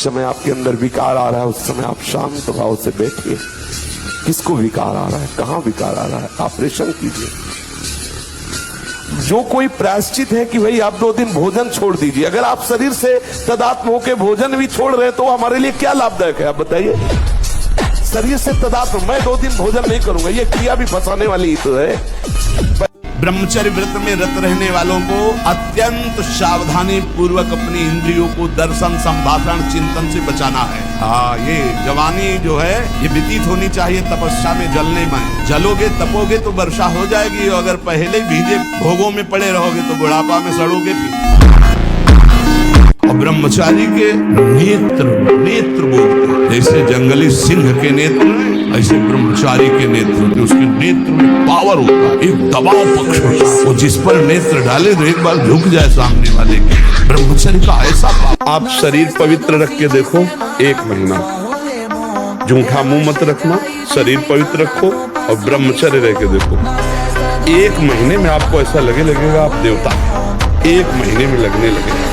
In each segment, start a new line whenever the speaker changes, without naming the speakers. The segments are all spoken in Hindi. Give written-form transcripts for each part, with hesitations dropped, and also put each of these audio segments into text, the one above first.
समय आपके अंदर विकार आ रहा है, उस समय आप शांत भाव से बैठिए। किसको विकार आ रहा है, कहां विकार आ रहा है, ऑपरेशन कीजिए। जो कोई प्रायश्चित है कि भाई आप 2 दिन भोजन छोड़ दीजिए, अगर आप शरीर से तदात्म होकर भोजन भी छोड़ रहे तो हमारे लिए क्या लाभदायक है, आप बताइए। शरीर से तदात्म, मैं 2 दिन भोजन नहीं करूंगा, ये क्रिया भी फंसाने वाली ही तो है।
ब्रह्मचर्य व्रत में रत रहने वालों को अत्यंत सावधानी पूर्वक अपनी इंद्रियों को दर्शन, संभाषण, चिंतन से बचाना है। हाँ, ये जवानी जो है ये व्यतीत होनी चाहिए तपस्या में, जलने में। जलोगे तपोगे तो वर्षा हो जाएगी, और अगर पहले भीजे भोगों में पड़े रहोगे तो बुढ़ापा में सड़ोगे भी। और ब्रह्मचारी के नेत्र बोलते, जैसे जंगली सिंह के नेत्र ऐसे ब्रह्मचारी के नेत्र, उसके नेत्र में पावर होता है, एक दबाव पक्ष होता है, और जिस पर नेत्र डाले तो एक बार झुक जाए सामने वाले के। ब्रह्मचर्य का ऐसा आप शरीर पवित्र रख के देखो, 1 महीना झूठा मुंह मत रखना, शरीर पवित्र रखो और ब्रह्मचर्य रह के देखो। 1 महीने में आपको ऐसा लगेगा आप देवता। 1 महीने में लगने लगेगा,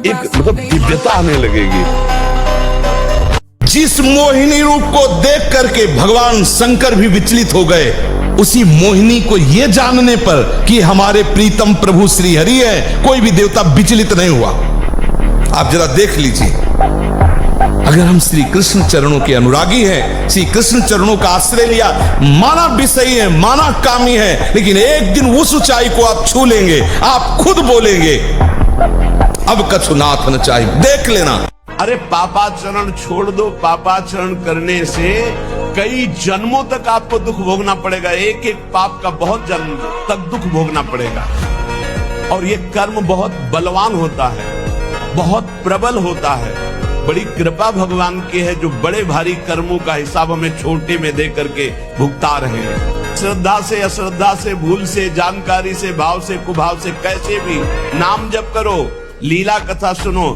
एक मतलब दिव्यता आने लगेगी। जिस मोहिनी रूप को देख करके भगवान शंकर भी विचलित हो गए, उसी मोहिनी को यह जानने पर कि हमारे प्रीतम प्रभु श्री हरि है, कोई भी देवता विचलित नहीं हुआ। आप जरा देख लीजिए, अगर हम श्री कृष्ण चरणों के अनुरागी हैं, श्री कृष्ण चरणों का आश्रय लिया, माना विषयी है, माना कामी है, लेकिन एक दिन उस ऊंचाई को आप छू लेंगे, आप खुद बोलेंगे अब कछु नाथ न चाहिए। देख लेना। अरे पापाचरण छोड़ दो, पापाचरण करने से कई जन्मों तक आपको दुख भोगना पड़ेगा। एक एक पाप का बहुत जन्म तक दुख भोगना पड़ेगा। और ये कर्म बहुत बलवान होता है, बहुत प्रबल होता है। बड़ी कृपा भगवान की है जो बड़े भारी कर्मों का हिसाब हमें छोटे में दे करके भुगता रहे हैं। श्रद्धा से, अश्रद्धा से, भूल से, जानकारी से, भाव से, कुभाव से, कैसे भी नाम जप करो, लीला कथा सुनो,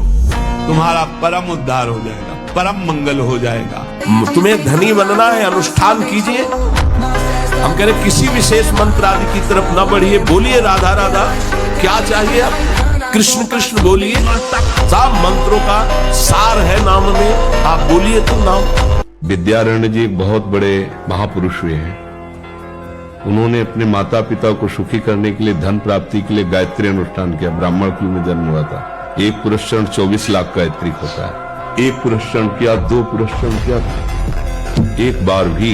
तुम्हारा परम उद्धार हो जाएगा, परम मंगल हो जाएगा।
तुम्हें धनी बनना है, अनुष्ठान कीजिए। हम कह रहे किसी विशेष मंत्र आदि की तरफ न बढ़िए, बोलिए राधा राधा। क्या चाहिए आप, कृष्ण कृष्ण बोलिए। सब मंत्रों का सार है नाम में, आप बोलिए तो नाम।
विद्यारण्य जी एक बहुत बड़े महापुरुष हुए हैं। उन्होंने अपने माता पिता को सुखी करने के लिए, धन प्राप्ति के लिए गायत्री अनुष्ठान किया। ब्राह्मण कुल में जन्म हुआ था। 1 पुरस्चरण 24 लाख गायत्री होता है। 1 पुरस्चरण किया, 2 पुरस्चरण किया, एक बार भी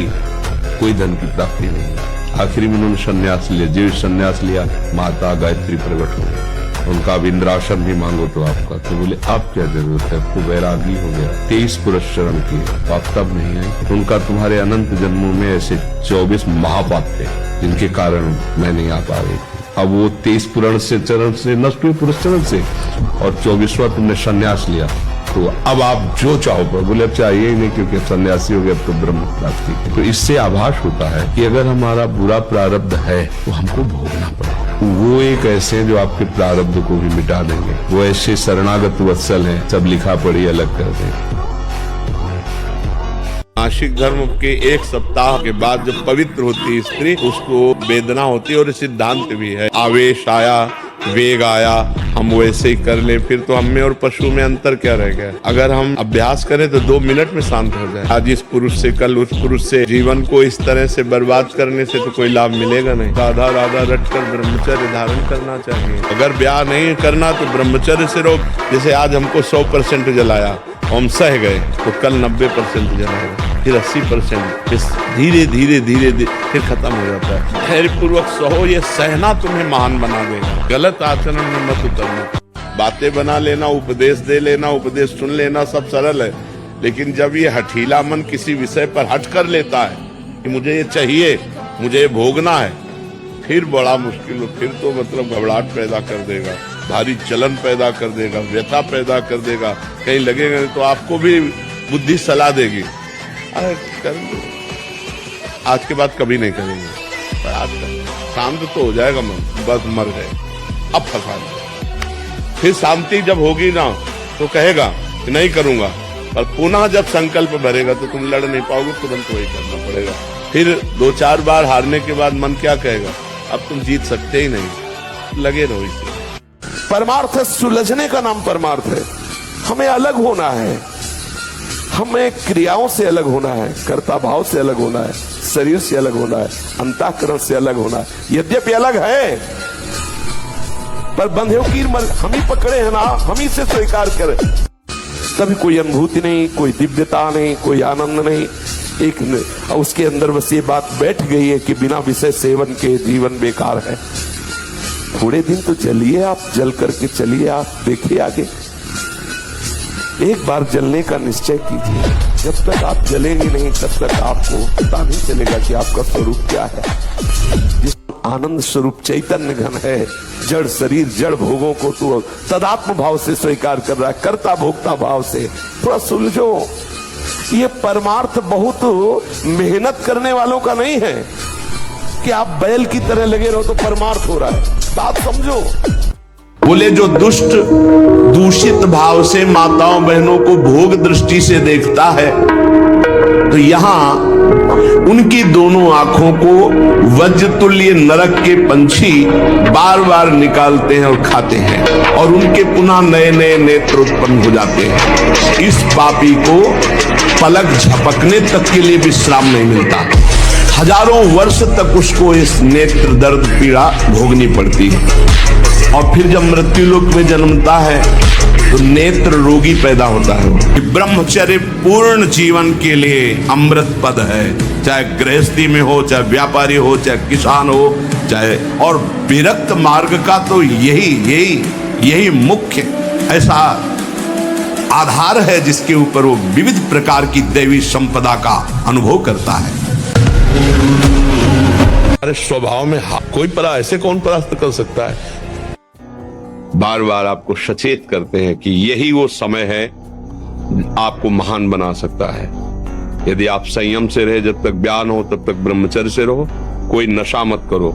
कोई धन की प्राप्ति नहीं। आखिरी में उन्होंने संन्यास लिया। जीव संन्यास लिया, माता गायत्री प्रकट हो गई। उनका अब इंद्रासन भी मांगो तो आपका, तो बोले आप क्या जरूरत है, आपको वैरागी हो गया। 23 पुरस्चरण किए, आप तब नहीं आए। उनका तुम्हारे अनंत जन्मों में ऐसे 24 महापाप थे जिनके कारण मैं नहीं आ पा रही थी। अब वो 23 पुरण से चरण से नष्ट हुए, पुरस्चरण से, और 24वां तुमने संन्यास लिया, तो अब आप जो चाहो पर बोले अब चाहिए ही नहीं, क्योंकि सन्यासी हो गया तो ब्रह्म प्राप्ति। तो इससे आभास होता है कि अगर हमारा बुरा प्रारब्ध है तो हमको भोगना पड़ेगा। वो एक ऐसे जो आपके प्रारब्ध को भी मिटा देंगे, वो ऐसे शरणागत वत्सल हैं, सब लिखा पढ़ी अलग कर देंगे।
मासिक धर्म के 1 सप्ताह के बाद जब पवित्र होती है स्त्री, उसको वेदना होती है। और सिद्धांत भी है, आवेश आया, वेग आया, हम वैसे ही कर ले, फिर तो हम में और पशु में अंतर क्या रह गया। अगर हम अभ्यास करें तो 2 मिनट में शांत हो जाए। आज इस पुरुष से, कल उस पुरुष से, जीवन को इस तरह से बर्बाद करने से तो कोई लाभ मिलेगा नहीं। राधा राधा रटकर ब्रह्मचर्य धारण करना चाहिए। अगर ब्याह नहीं करना तो ब्रह्मचर्य से रोक। जैसे आज हमको 100% जलाया, हम सह गए, तो कल 90% जलाएगा, फिर 80%, फिर धीरे धीरे धीरे फिर खत्म हो जाता है। धैर्य पूर्वक सहो, ये सहना तुम्हें महान बना देगा। गलत आचरण में मत उतरना। बातें बना लेना, उपदेश दे लेना, उपदेश सुन लेना, सब सरल है। लेकिन जब ये हठीला मन किसी विषय पर हट कर लेता है कि मुझे ये चाहिए, मुझे ये भोगना है, फिर बड़ा मुश्किल हो। फिर तो मतलब घबराहट पैदा कर देगा, भारी चलन पैदा कर देगा, व्यथा पैदा कर देगा। कहीं लगेगा तो आपको भी बुद्धि सलाह देगी, अरे कर लो, आज के बाद कभी नहीं करेंगे। पर आज शांत तो हो जाएगा मन, बस मर गए, अब फंसा गए। फिर शांति जब होगी ना तो कहेगा कि नहीं करूंगा, पर पुनः जब संकल्प भरेगा तो तुम लड़ नहीं पाओगे, तुरंत वही करना पड़ेगा। फिर 2-4 बार हारने के बाद मन क्या कहेगा, अब तुम जीत सकते ही नहीं, लगे रहो इसे।
परमार्थ सुलझने का नाम परमार्थ है। हमें अलग होना है, हमें क्रियाओं से अलग होना है, कर्ता भाव से अलग होना है, शरीर से अलग होना है, अंतःकरण से अलग होना है। यद्यपि अलग है, पर बंधे कीर हम ही पकड़े हैं ना, हम ही से स्वीकार करें। तभी कोई अनुभूति नहीं, कोई दिव्यता नहीं, कोई आनंद नहीं। एक उसके अंदर बस ये बात बैठ गई है कि बिना विषय सेवन के जीवन बेकार है। थोड़े दिन तो चलिए, आप जल करके चलिए, आप देखिए आगे। एक बार जलने का निश्चय कीजिए। जब तक आप जलेंगे नहीं तब तक आपको पता नहीं चलेगा कि आपका स्वरूप क्या है। जिस आनंद स्वरूप चैतन्य घन है, जड़ शरीर जड़ भोगों को तो तदात्म भाव से स्वीकार कर रहा है, कर्ता भोक्ता भाव से। थोड़ा सुलझो। ये परमार्थ बहुत मेहनत करने वालों का नहीं है कि आप बैल की तरह लगे रहो तो परमार्थ हो रहा है। बात समझो।
बोले जो दुष्ट दूषित भाव से माताओं बहनों को भोग दृष्टि से देखता है, तो यहां उनकी दोनों आंखों को वज्र तुल्य नरक के पंछी बार बार निकालते हैं और खाते हैं, और उनके पुनः नए नए नेत्र उत्पन्न हो जाते हैं। इस पापी को पलक झपकने तक के लिए विश्राम नहीं मिलता। हजारों वर्ष तक उसको इस नेत्र दर्द पीड़ा भोगनी पड़ती है, और फिर जब मृत्यु लोक में जन्मता है तो नेत्र रोगी पैदा होता है। ब्रह्मचर्य पूर्ण जीवन के लिए अमृत पद है, चाहे गृहस्थी में हो, चाहे व्यापारी हो, चाहे किसान हो, चाहे और विरक्त मार्ग का तो यही मुख्य ऐसा आधार है जिसके ऊपर वो विविध प्रकार की दैवी संपदा का अनुभव करता है।
अरे स्वभाव में कोई परा ऐसे कौन परास्त कर सकता है। बार बार आपको सचेत करते हैं कि यही वो समय है आपको महान बना सकता है। यदि आप संयम से रहे, जब तक ज्ञान हो तब तक ब्रह्मचर्य से रहो, कोई नशा मत करो,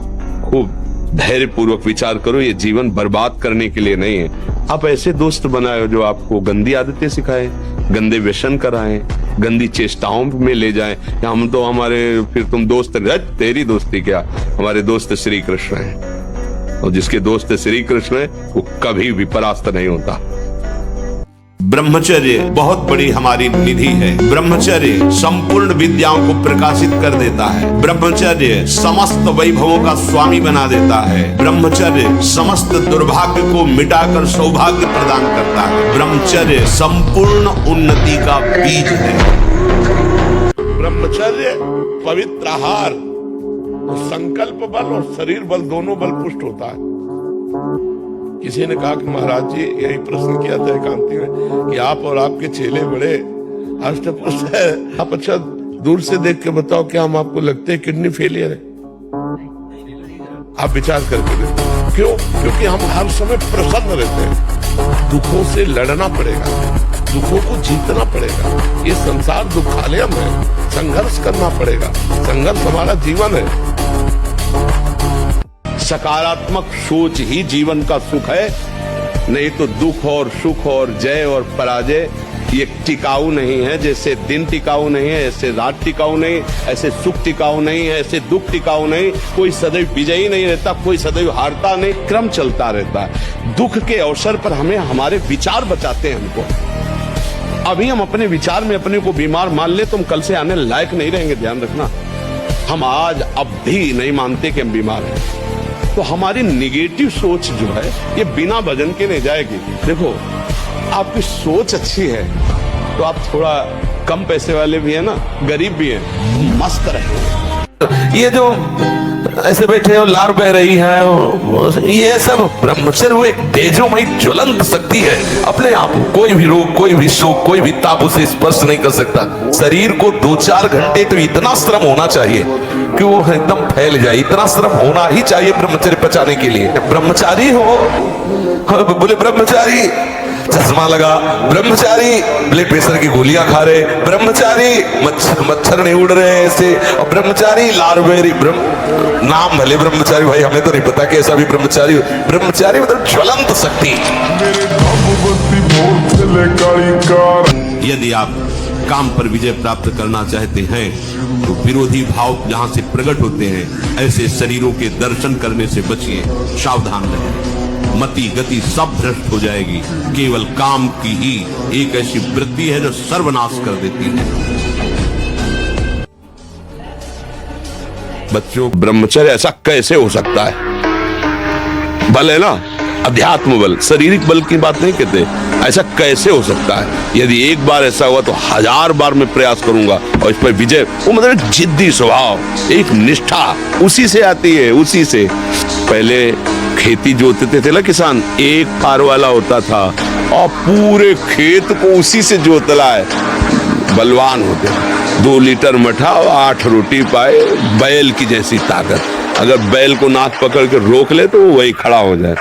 खूब धैर्य पूर्वक विचार करो। ये जीवन बर्बाद करने के लिए नहीं है। आप ऐसे दोस्त बनाए जो आपको गंदी आदतें सिखाएं, गंदे व्यसन कराएं, गंदी चेष्टाओं में ले जाएं। हम तो हमारे फिर तुम दोस्त, तेरी दोस्ती क्या, हमारे दोस्त श्री कृष्ण हैं, और जिसके दोस्त श्री कृष्ण है वो कभी भी परास्त नहीं होता।
ब्रह्मचर्य बहुत बड़ी हमारी निधि है। ब्रह्मचर्य संपूर्ण विद्याओं को प्रकाशित कर देता है। ब्रह्मचर्य समस्त वैभवों का स्वामी बना देता है। ब्रह्मचर्य समस्त दुर्भाग्य को मिटाकर सौभाग्य प्रदान करता है। ब्रह्मचर्य संपूर्ण उन्नति का बीज है।
ब्रह्मचर्य पवित्र आहार, संकल्प बल और शरीर बल दोनों बल पुष्ट होता है। किसी ने कहा कि महाराज जी, यही प्रश्न किया था एकांती में कि आप और आपके चेले बड़े अष्टपुष्ट है, आप अच्छा दूर से देख के बताओ क्या हम आपको लगते हैं किडनी फेलियर है? आप विचार करके देखो। क्यों? क्योंकि हम हर समय प्रसन्न रहते हैं। दुखों से लड़ना पड़ेगा, दुखों को जीतना पड़ेगा। ये संसार दुखालयम है, संघर्ष करना पड़ेगा। संघर्ष हमारा जीवन है।
सकारात्मक सोच ही जीवन का सुख है, नहीं तो दुख और सुख और जय और पराजय ये टिकाऊ नहीं है। जैसे दिन टिकाऊ नहीं है, ऐसे रात टिकाऊ नहीं, ऐसे सुख टिकाऊ नहीं है, ऐसे दुख टिकाऊ नहीं। कोई सदैव विजयी नहीं रहता, कोई सदैव हारता नहीं, क्रम चलता रहता है। दुख के अवसर पर हमें हमारे विचार बचाते हैं हमको। अभी हम अपने विचार में अपने को बीमार मान ले तो हम कल से आने लायक नहीं रहेंगे। ध्यान रखना, हम आज अब भी नहीं मानते कि हम बीमार हैं, तो हमारी निगेटिव सोच जो है ये बिना वजन के नहीं जाएगी। देखो, आपकी सोच अच्छी है तो आप थोड़ा कम पैसे वाले भी है ना, गरीब भी है, मस्त रहे।
ये जो ऐसे बैठे हो, लार बह रही है, ये सब ब्रह्मचर्य वो एक तेजोमयी ज्वलंत शक्ति है। अपने आप कोई भी रोग, कोई भी शोक, कोई भी ताप उसे स्पर्श नहीं कर सकता। शरीर को 2-4 घंटे तो इतना श्रम होना चाहिए कि वो एकदम फैल जाए। इतना श्रम होना ही चाहिए ब्रह्मचर्य पचाने के लिए। ब्रह्मचारी हो, बोले ब्रह्मचारी चश्मा लगा, ब्रह्मचारी ब्लड प्रेशर की गोलियां खा रहे, ब्रह्मचारी मच्छर नहीं उड़ रहे ऐसे, और ब्रह्मचारी लारबेरी नाम भले ब्रह्मचारी, भाई हमें तो नहीं पता कि ऐसा भी ब्रह्मचारी। ब्रह्मचारी मतलब ज्वलंत शक्ति।
यदि आप काम पर विजय प्राप्त करना चाहते हैं तो विरोधी भाव जहां से प्रकट होते हैं ऐसे शरीरों के दर्शन करने से बचिए, सावधान रहें।
मति गति सब भ्रष्ट हो जाएगी। केवल काम की ही एक ऐसी वृत्ति है जो सर्वनाश कर देती है।
बच्चों, ब्रह्मचर्य ऐसा कैसे हो सकता है? बल है ना, अध्यात्म बल, शारीरिक बल की बात नहीं कहते। ऐसा कैसे हो सकता है? यदि एक बार ऐसा हुआ तो 1000 बार मैं प्रयास करूंगा और इस पर विजय। वो मतलब जिद्दी स्वभाव, एक निष्ठा उसी से आती है, उसी से। पहले खेती जोतते थे ना किसान, एक फार वाला होता था और पूरे खेत को उसी से जोतला है, बलवान होते। 2 लीटर मठा और 8 रोटी पाए, बैल की जैसी ताकत। अगर बैल को नाक पकड़ के रोक ले तो वो वही खड़ा हो जाए।